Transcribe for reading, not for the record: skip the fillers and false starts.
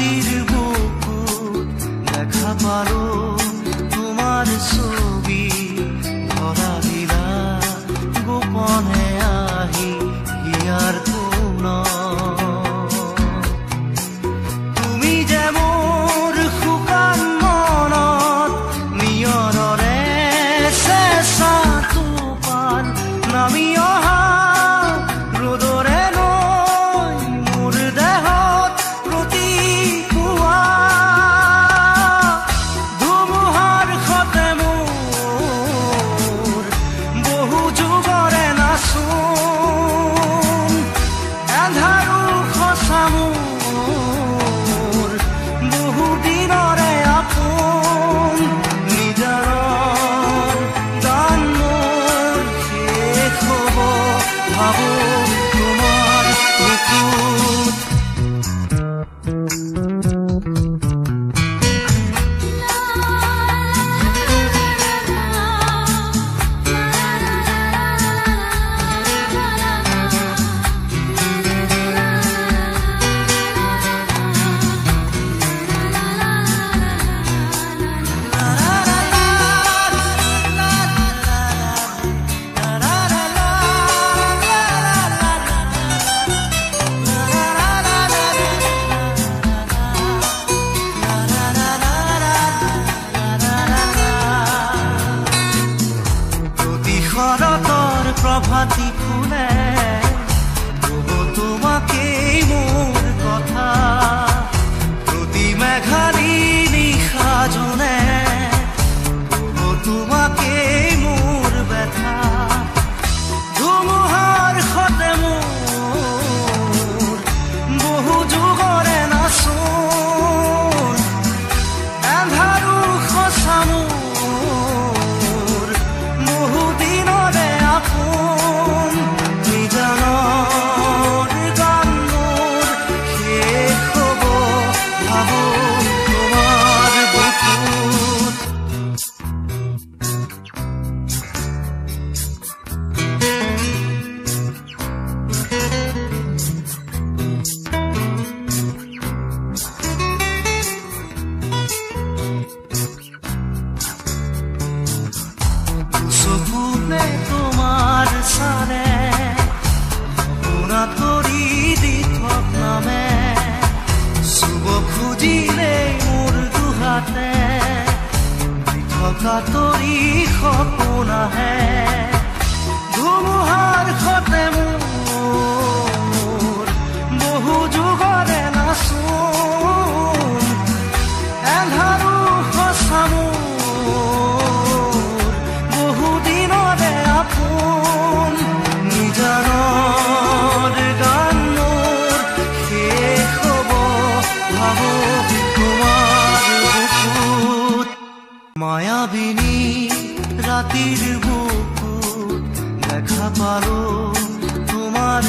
রাতির বুকুত দেখা পালো তোমার ছবি ধরা দিলা গোপনে আহি হিয়ার কোন তুমি যে মোর শুকান মনত নিয়ৰৰে চেঁচা টোপাল নামি অহা ৰ'দৰে নৈ মোৰ দেহত প্ৰতিপুৱা ধুমুহাৰ সতে মোৰ বহু যুগৰে নাচোন এন্ধাৰো সঁচা মোৰ বহু দিনৰে আপোন নিজাৰৰ গান মোৰ শেষ হ'ব ভাবো তোমাৰ বুকুত শৰতৰ প্ৰভাতী ফুলে কব তোমাকেই মোৰ কথা প্ৰতি মেঘালী নিশা জনে কব তোমাকেই মোৰ ব্যথা ধুমুহাৰ সতে মোৰ বহু যুগৰে নাচোন এন্ধাৰো সঁচা মোৰ বহু দিনৰে আপোন নিজানৰ গান মোৰ শেষ হ'ব ভাবো তোমাৰ বুকুত চকুতে তোমাৰ চালে সপোনা ধৰি দি থক নামে চুব খুজিলে মোৰ দুহাতে থকা তৰি সপোন আহে ধুমুহাৰ সতে মোৰ বহু যুগৰে নাচোন এন্ধাৰো সঁচা মোৰ বহু দিনৰে আপোন নিজানৰ গান মোৰ শেষ হ'ব ভাবো তোমাৰ বুকুত মায়াবিনী ৰাতিৰ বুকুত দেখা পালো তোমাৰ